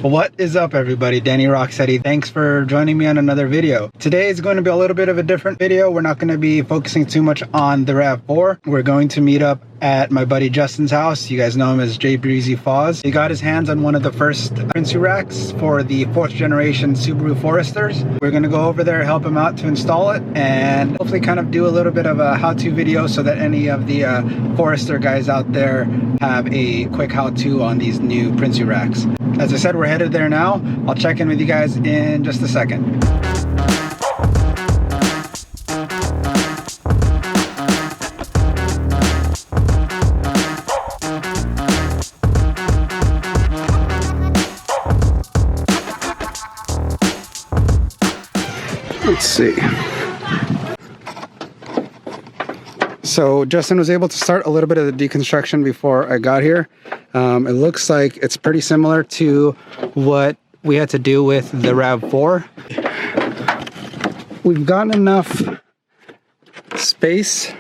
What is up, everybody? Danny Rocksteady. Thanks for joining me on another video. Today is going to be a little bit of a different video. We're not going to be focusing too much on the RAV4. We're going to meet up at my buddy Justin's house. You guys know him as J Breezy Foz. He got his hands on one of the first Prinsu racks for the 4th generation Subaru Foresters. We're going to go over there, help him out to install it, and hopefully kind of do a little bit of a how-to video so that any of the Forester guys out there have a quick how-to on these new Prinsu racks. As I said, we're headed there now. I'll check in with you guys in just a second. Let's see. So Justin was able to start a little bit of the deconstruction before I got here. It looks like it's pretty similar to what we had to do with the RAV4. We've gotten enough space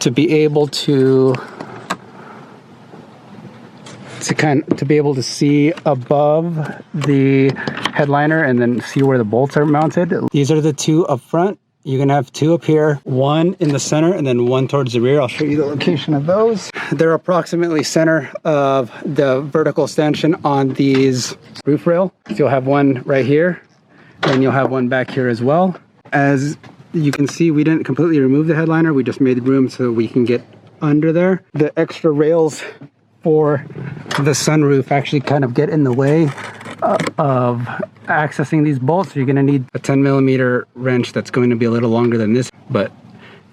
to be able to be able to see above the headliner and then see where the bolts are mounted. These are the two up front. You're gonna have two up here, one in the center and then one towards the rear. I'll show you the location of those. They're approximately center of the vertical stanchion on these roof rail. So you'll have one right here and you'll have one back here as well. As you can see, we didn't completely remove the headliner. We just made room so we can get under there. The extra rails for the sunroof actually kind of get in the way of accessing these bolts. So you're going to need a 10mm wrench that's going to be a little longer than this, but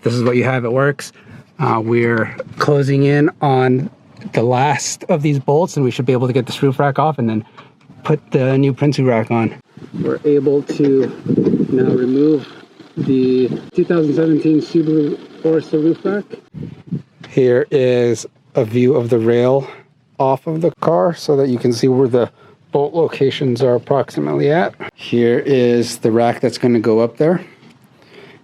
this is what you have. It works. We're closing in on the last of these bolts and we should be able to get this roof rack off and then put the new Prinsu rack on. We're able to now remove the 2017 Subaru Forester roof rack. Here is a view of the rail off of the car so that you can see where the bolt locations are approximately at. Here is the rack that's going to go up there.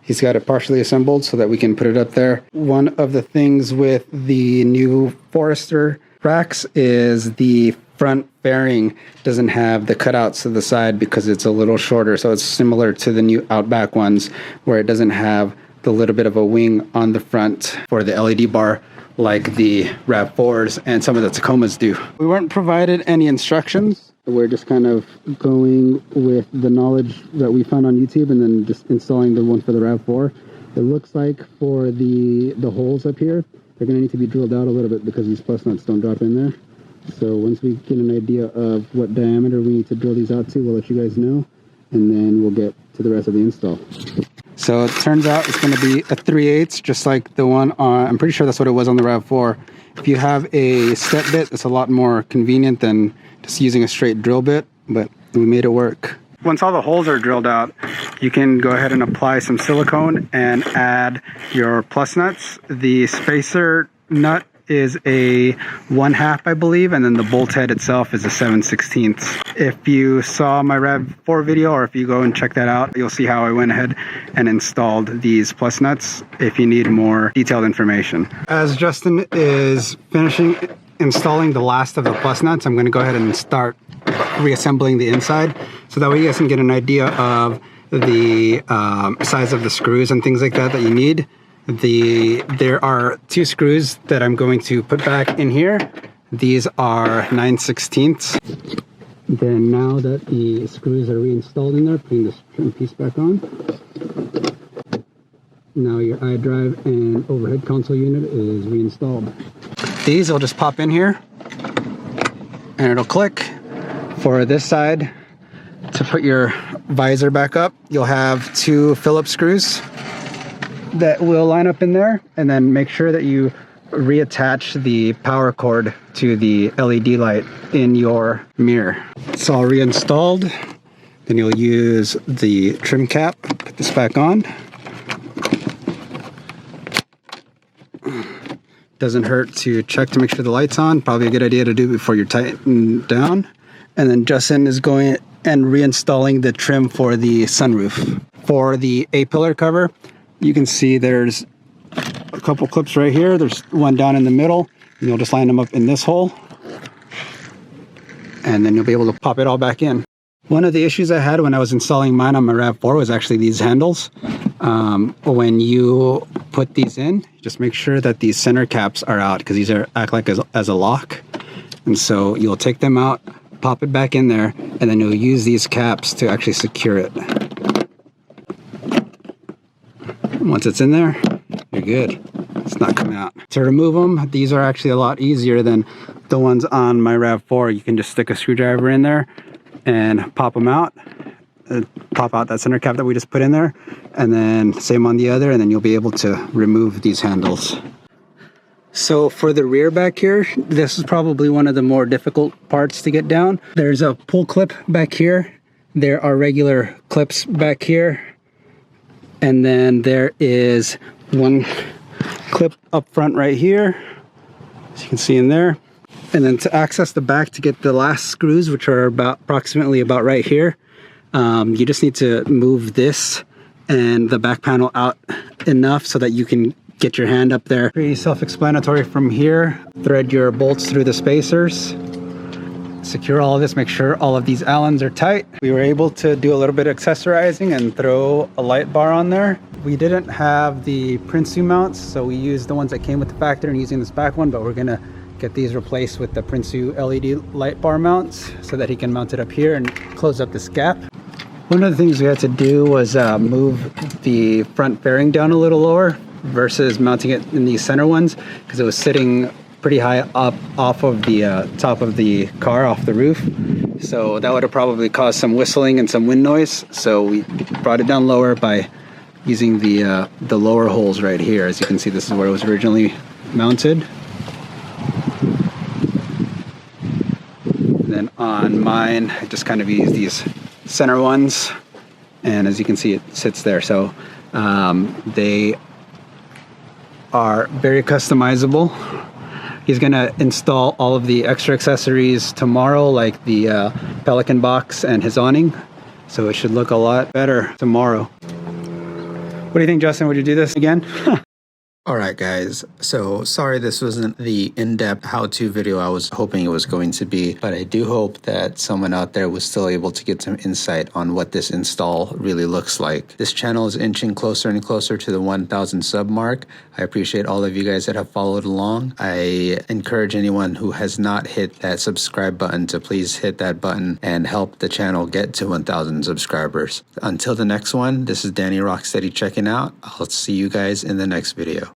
He's got it partially assembled so that we can put it up there. One of the things with the new Forester racks is the front fairing doesn't have the cutouts to the side because it's a little shorter. So it's similar to the new Outback ones where it doesn't have the little bit of a wing on the front for the LED bar like the RAV4s and some of the Tacomas do. We weren't provided any instructions. We're just kind of going with the knowledge that we found on YouTube and then just installing the one for the RAV4. It looks like for the holes up here, they're going to need to be drilled out a little bit because these plus nuts don't drop in there. So once we get an idea of what diameter we need to drill these out to, we'll let you guys know, and then we'll get to the rest of the install. So it turns out it's going to be a 3/8, just like the one on, I'm pretty sure that's what it was on the RAV4. If you have a step bit, it's a lot more convenient than just using a straight drill bit, but we made it work. Once all the holes are drilled out, you can go ahead and apply some silicone and add your plus nuts. The spacer nut is a 1/2, I believe, and then the bolt head itself is a 7/16. If you saw my RAV4 video, or if you go and check that out, you'll see how I went ahead and installed these plus nuts if you need more detailed information. As Justin is finishing installing the last of the plus nuts, I'm going to go ahead and start reassembling the inside so that way you guys can get an idea of the size of the screws and things like that you need. There are 2 screws that I'm going to put back in here. These are 9/16. Then now that the screws are reinstalled in there, putting this trim piece back on. Now your iDrive and overhead console unit is reinstalled. These will just pop in here and it'll click. For this side, to put your visor back up, you'll have 2 Phillips screws that will line up in there, and then make sure that you reattach the power cord to the LED light in your mirror. It's all reinstalled. Then you'll use the trim cap, put this back on. Doesn't hurt to check to make sure the light's on. Probably a good idea to do before you're tightened down. And then Justin is going and reinstalling the trim for the sunroof. For the A-pillar cover, you can see there's a couple clips right here. There's one down in the middle, and you'll just line them up in this hole. and then you'll be able to pop it all back in. One of the issues I had when I was installing mine on my RAV4 was actually these handles. When you put these in, just make sure that these center caps are out, because these act like as a lock. And so you'll take them out, pop it back in there, and then you'll use these caps to actually secure it. Once it's in there, you're good. It's not coming out. To remove them, these are actually a lot easier than the ones on my RAV4. You can just stick a screwdriver in there and pop them out. Pop out that center cap that we just put in there, and then same on the other, and then you'll be able to remove these handles. So for the rear back here, this is probably one of the more difficult parts to get down. There's a pull clip back here. There are regular clips back here. And then there is one clip up front right here, as you can see in there. And then to access the back to get the last screws, which are approximately about right here, you just need to move this and the back panel out enough so that you can get your hand up there. Pretty self-explanatory from here. Thread your bolts through the spacers. Secure all of this, make sure all of these Allens are tight. We were able to do a little bit of accessorizing and throw a light bar on there. We didn't have the Prinsu mounts, so we used the ones that came with the factory and using this back one, but we're gonna get these replaced with the Prinsu LED light bar mounts so that he can mount it up here and close up this gap. One of the things we had to do was move the front fairing down a little lower versus mounting it in these center ones, because it was sitting pretty high up off of the top of the car, off the roof. So that would have probably caused some whistling and some wind noise. So we brought it down lower by using the lower holes right here. As you can see, this is where it was originally mounted. And then on mine, I just kind of used these center ones. And as you can see, it sits there. So they are very customizable. He's gonna install all of the extra accessories tomorrow, like the Pelican box and his awning. So it should look a lot better tomorrow. What do you think, Justin? Would you do this again? Alright guys, so sorry this wasn't the in-depth how-to video I was hoping it was going to be, but I do hope that someone out there was still able to get some insight on what this install really looks like. This channel is inching closer and closer to the 1,000 sub mark. I appreciate all of you guys that have followed along. I encourage anyone who has not hit that subscribe button to please hit that button and help the channel get to 1,000 subscribers. Until the next one, this is Danny Rocksteady checking out. I'll see you guys in the next video.